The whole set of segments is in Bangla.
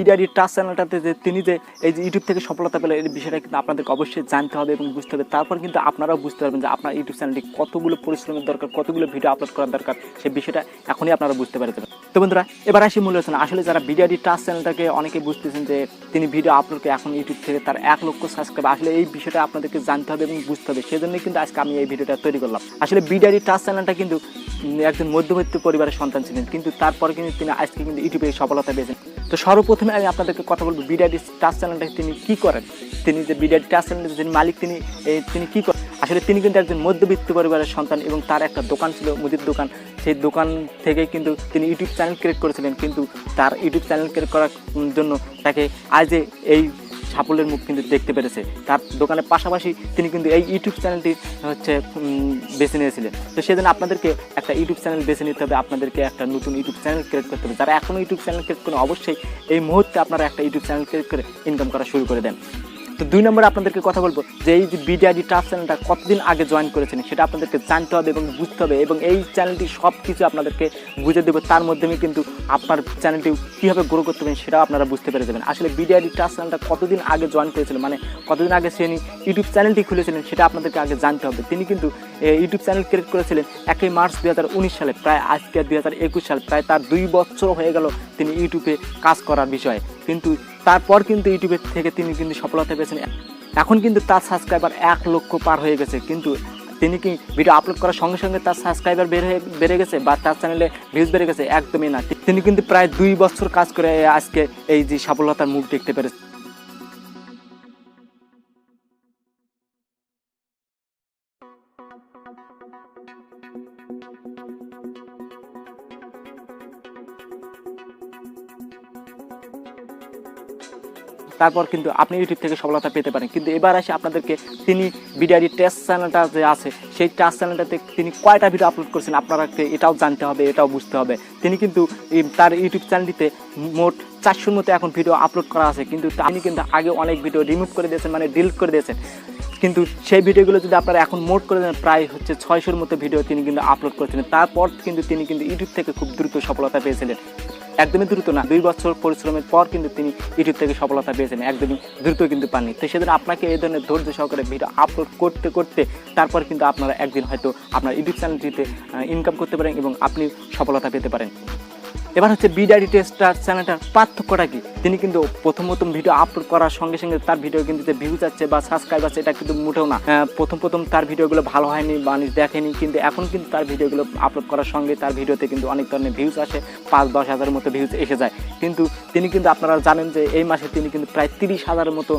BDIT ট্রাস্ট চ্যানেলটাতে যে তিনি যে এই যে ইউটিউব থেকে সফলতা পেলেন এই বিষয়টা কিন্তু আপনাদেরকে অবশ্যই জানতে হবে এবং বুঝতে হবে। তারপর কিন্তু আপনারাও বুঝতে পারবেন যে আপনার ইউটিউব চ্যানেলটি কতগুলো পরিশ্রমের দরকার, কতগুলো ভিডিও আপলোড করার দরকার, সেই বিষয়টা এখনই আপনারা বুঝতে পারবেন। তো বন্ধুরা, এবার আসি মূল আলোচনা। আসলে যারা BDIT ট্রাস্ট চ্যানেলটাকে অনেকে বুঝতেছেন যে তিনি ভিডিও আপলোড করে এখন ইউটিউব থেকে তার 1 লক্ষ সাবস্ক্রাইবার, আসলে এই বিষয়টা আপনাদেরকে জানতে হবে এবং বুঝতে হবে। সেজন্যই কিন্তু আজকে আমি এই ভিডিওটা তৈরি করলাম। আসলে BDIT ট্রাস্ট চ্যানেলটা কিন্তু একজন মধ্যবিত্ত পরিবারের সন্তান ছিলেন, কিন্তু তারপরে কিন্তু তিনি আজকে কিন্তু ইউটিউবে সফলতা পেয়েছেন। তো সর্বপ্রথমে আমি আপনাদেরকে কথা বলবো BDIT ট্রাস্ট চ্যানেলটা তিনি কি করেন, তিনি যে BDIT ট্রাস্ট চ্যানেলের যিনি মালিক তিনি কি করেন। আসলে তিনি কিন্তু একজন মধ্যবিত্ত পরিবারের সন্তান এবং তার একটা দোকান ছিল, মুদির দোকান। সেই দোকান থেকে কিন্তু তিনি ইউটিউব চ্যানেল ক্রিয়েট করেছিলেন, কিন্তু তার ইউটিউব চ্যানেল ক্রিয়েট করার জন্য তাকে আজ এই সাফল্যের মুখ কিন্তু দেখতে পেরেছে। তার দোকানের পাশাপাশি তিনি কিন্তু এই ইউটিউব চ্যানেলটি বেছে নিয়েছিলেন। তো সেজন্য আপনাদেরকে একটা ইউটিউব চ্যানেল বেছে নিতে হবে, আপনাদেরকে একটা নতুন ইউটিউব চ্যানেল ক্রিয়েট করতে হবে। যারা এখনও ইউটিউব চ্যানেল ক্রিয়েট করেন অবশ্যই এই মুহূর্তে আপনারা একটা ইউটিউব চ্যানেল ক্রিয়েট করে ইনকাম করা শুরু করে দেন। তো 2 নম্বরে আপনাদেরকে কথা বলবো যে এই যে BDIT ট্রাস্ট চ্যানেলটা কতদিন আগে জয়েন করেছেন সেটা আপনাদেরকে জানতে হবে এবং বুঝতে হবে, এবং এই চ্যানেলটি সব কিছু আপনাদেরকে বুঝে দেবো। তার মাধ্যমে কিন্তু আপনার চ্যানেলটি কীভাবে গ্রো করতে পারেন সেটাও আপনারা বুঝতে পেরে যাবেন। আসলে BDIT ট্রাস্ট চ্যানেলটা কতদিন আগে জয়েন করেছিলেন, মানে কতদিন আগে তিনি ইউটিউব চ্যানেলটি খুলেছিলেন সেটা আপনাদেরকে আগে জানতে হবে। তিনি কিন্তু ইউটিউব চ্যানেল ক্রিয়েট করেছিলেন 1 মার্চ 2019 সালে, প্রায় আজকে 2021 সাল, প্রায় তার 2 বছর হয়ে গেল তিনি ইউটিউবে কাজ করার বিষয়ে। কিন্তু তারপর কিন্তু ইউটিউবের থেকে তিনি কিন্তু সফলতা পেয়েছেন। এখন কিন্তু তার সাবস্ক্রাইবার 1 লক্ষ পার হয়ে গেছে, কিন্তু তিনি কি ভিডিও আপলোড করার সঙ্গে সঙ্গে তার সাবস্ক্রাইবার বেড়ে গেছে বা তার চ্যানেলে ভিউজ বেড়ে গেছে? একদমই না। তিনি কিন্তু প্রায় 2 বছর কাজ করে আজকে এই যে সফলতার মুখ দেখতে পেরেছে। তারপর কিন্তু আপনি ইউটিউব থেকে সফলতা পেতে পারেন। কিন্তু এবার আসে আপনাদেরকে তিনি BDIT ট্রাস্ট চ্যানেলটা যে আছে সেই ট্রাস্ট চ্যানেলটাতে তিনি কয়টা ভিডিও আপলোড করছেন আপনারাকে এটাও জানতে হবে, এটাও বুঝতে হবে। তিনি কিন্তু তার ইউটিউব চ্যানেলটিতে মোট 400-র মতো এখন ভিডিও আপলোড করা আছে, কিন্তু তিনি কিন্তু আগে অনেক ভিডিও রিমুভ করে দিয়েছেন, মানে ডিলিট করে দিয়েছেন। কিন্তু সেই ভিডিওগুলো যদি আপনারা এখন মোট করে দেন প্রায় 600-র মতো ভিডিও তিনি কিন্তু আপলোড করেছিলেন। তারপর কিন্তু তিনি ইউটিউব থেকে খুব দ্রুত সফলতা পেয়েছিলেন। একদমই দ্রুত না, 2 বছর পরিশ্রমের পর কিন্তু তিনি ইউটিউব থেকে সফলতা পেয়েছেন, একদমই দ্রুত কিন্তু পাননি। তো সেজন্য আপনাকে এই ধরনের ধৈর্য সহকারে ভিডিও আপলোড করতে করতে তারপর কিন্তু আপনারা একদিন হয়তো আপনার ইউটিউব চ্যানেলটিতে ইনকাম করতে পারেন এবং আপনি সফলতা পেতে পারেন। এবার BDIT ট্রাস্ট চ্যানেলটার পার্থক্যটা কি? তিনি কিন্তু প্রথম ভিডিও আপলোড করার সঙ্গে সঙ্গে তার ভিডিও কিন্তু যে ভিউজ আছে বা সাবস্ক্রাইব আছে এটা কিন্তু মোটেও না। প্রথম তার ভিডিওগুলো ভালো হয়নি, মানুষ দেখেনি, কিন্তু এখন কিন্তু তার ভিডিওগুলো আপলোড করার সঙ্গে তার ভিডিওতে কিন্তু অনেক ধরনের ভিউজ আসে, 5-10 হাজারের মতো ভিউজ এসে যায়। কিন্তু তিনি কিন্তু আপনারা জানেন যে এই মাসে তিনি কিন্তু প্রায় 30,000-এর মতো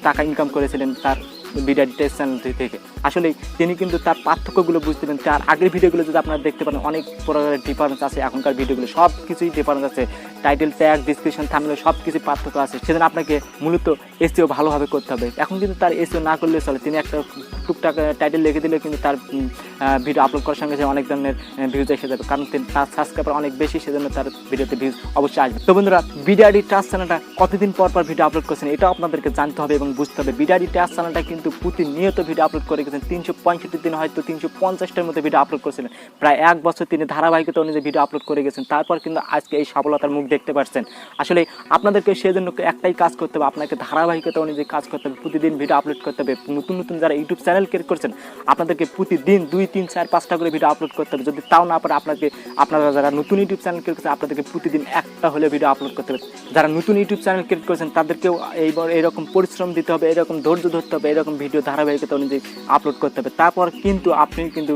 টাকা ইনকাম করেছিলেন তার BDIT ট্রাস্ট চ্যানেলটি থেকে। আসলে তিনি কিন্তু তার পার্থক্যগুলো বুঝতে পারেন। তার আগের ভিডিওগুলো যদি আপনারা দেখতে পারেন অনেক প্রকারের ডিফারেন্স আছে, এখনকার ভিডিওগুলো সব কিছুই ডিফারেন্স আছে, টাইটেল ট্যাগ, ডিসক্রিপশন, থাম্বনেল সব কিছু পার্থক্য আছে। সেজন্য আপনাকে মূলত SEO ভালোভাবে করতে হবে। এখন কিন্তু তার SEO না করলে চলে, তিনি একটা টুকটাক টাইটেল লিখে দিলে কিন্তু তার ভিডিও আপলোড করার সঙ্গে অনেক ধরনের ভিউজ এসে যাবে, কারণ তার সাবস্ক্রাইবার অনেক বেশি, সেজন্য তার ভিডিওতে ভিউজ অবশ্যই আসবে। তো বন্ধুরা, BDIT ট্রাস্ট চ্যানেলটা কতদিন পর ভিডিও আপলোড করছেন এটাও আপনাদেরকে জানতে হবে এবং বুঝতে হবে। BDIT ট্রাস্ট চ্যানেলটা কিন্তু প্রতিনিয়ত ভিডিও আপলোড করে গেছেন, 365 দিন হয়তো 350টার মতো ভিডিও আপলোড করেছিলেন। প্রায় 1 বছর তিনি ধারাবাহিকতা অনুযায়ী ভিডিও আপলোড করে গেছেন, তারপর কিন্তু আজকে এই সফলতার মুখ দেখতে পাচ্ছেন। আসলে আপনাদেরকে সেজন্য একটাই কাজ করতে হবে, আপনাকে ধারাবাহিকতা অনুযায়ী কাজ করতে হবে, প্রতিদিন ভিডিও আপলোড করতে হবে। নতুন যারা ইউটিউব চ্যানেল ক্রিয়েট করছেন আপনাদেরকে প্রতিদিন 2, 3, 4, 5টা করে ভিডিও আপলোড করতে হবে। যদি তাও না পারে আপনারা যারা নতুন ইউটিউব চ্যানেল ক্রিয়েট করছেন আপনাদেরকে প্রতিদিন একটা হলে ভিডিও আপলোড করতে হবে। যারা নতুন ইউটিউব চ্যানেল ক্রিয়েট করছেন তাদেরকেও এইরকম পরিশ্রম দিতে হবে, এরকম ধৈর্য ধরতে হবে, এরকম ভিডিও ধারাবাহিকতা অনুযায়ী আপলোড করতে হবে। তারপর কিন্তু আপনি কিন্তু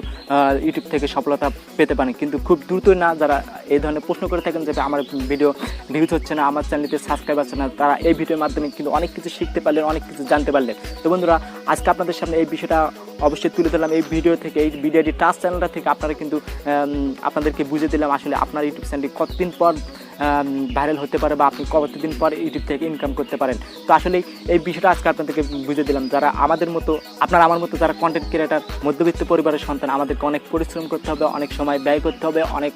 ইউটিউব থেকে সফলতা পেতে পারেন, কিন্তু খুব দ্রুত না। যারা এই ধরনের প্রশ্ন করে থাকেন যে আমার ভিডিও ভিউজ হচ্ছে না, আমার চ্যানেলটিতে সাবস্ক্রাইব আছে না, তারা এই ভিডিওর মাধ্যমে কিন্তু অনেক কিছু শিখতে পারলেন, অনেক কিছু জানতে পারলেন। তো বন্ধুরা, আজকে আপনাদের সামনে এই বিষয়টা অবশ্যই তুলে ধরলাম এই ভিডিও থেকে, এই BDIT ট্রাস্ট চ্যানেলটা থেকে আপনারা কিন্তু আপনাদেরকে বুঝে দিলাম আসলে আপনার ইউটিউব চ্যানেলটি কতদিন পর ভাইরাল হতে পারে বা আপনি কতদিন পর ইউটিউব থেকে ইনকাম করতে পারেন। তো আসলে এই বিষয়টা আজকে আপনাদেরকে বুঝে দিলাম। যারা আমাদের মতো, আমার মতো যারা কন্টেন্ট ক্রিয়েটার, মধ্যবিত্ত পরিবারের সন্তান, আমাদেরকে অনেক পরিশ্রম করতে হবে, অনেক সময় ব্যয় করতে হবে, অনেক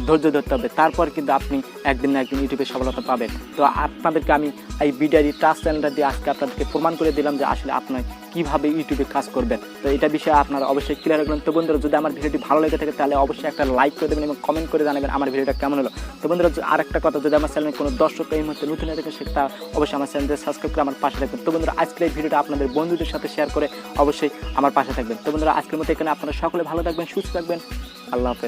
ধৈর্য ধরতে হবে, তারপর কিন্তু আপনি একদিন না একদিন ইউটিউবে সফলতা পাবেন। তো আপনাদেরকে আমি এই BDIT ট্রাস্ট চ্যানেলটা দিয়ে আজকে আপনাদেরকে প্রমাণ করে দিলাম যে আসলে আপনার কীভাবে ইউটিউবে কাজ করবেন। তো এটা বিষয়ে আপনারা অবশ্যই ক্লিয়ার রাখবেন। তো বন্ধুরা, যদি আমার ভিডিওটি ভালো লেগে থাকে তাহলে অবশ্যই একটা লাইক করে দেবেন এবং কমেন্ট করে জানাবেন আমার ভিডিওটা কেমন হলো। তো বন্ধুরা, আরেকটা কথা, যদি আমার চ্যানেলে কোনো দর্শক এই মুহূর্তে নতুন হয়ে থাকে সেটা অবশ্যই আমার চ্যানেলকে সাবস্ক্রাইব করে আমার পাশে থাকবেন। তো বন্ধুরা, আজকের এই ভিডিওটা আপনাদের বন্ধুদের সাথে শেয়ার করে অবশ্যই আমার পাশে থাকবেন। তো বন্ধুরা, আজকের মতো এখানে আপনারা সকলে ভালো থাকবেন, সুস্থ থাকবেন। আল্লাহ হাফেজ।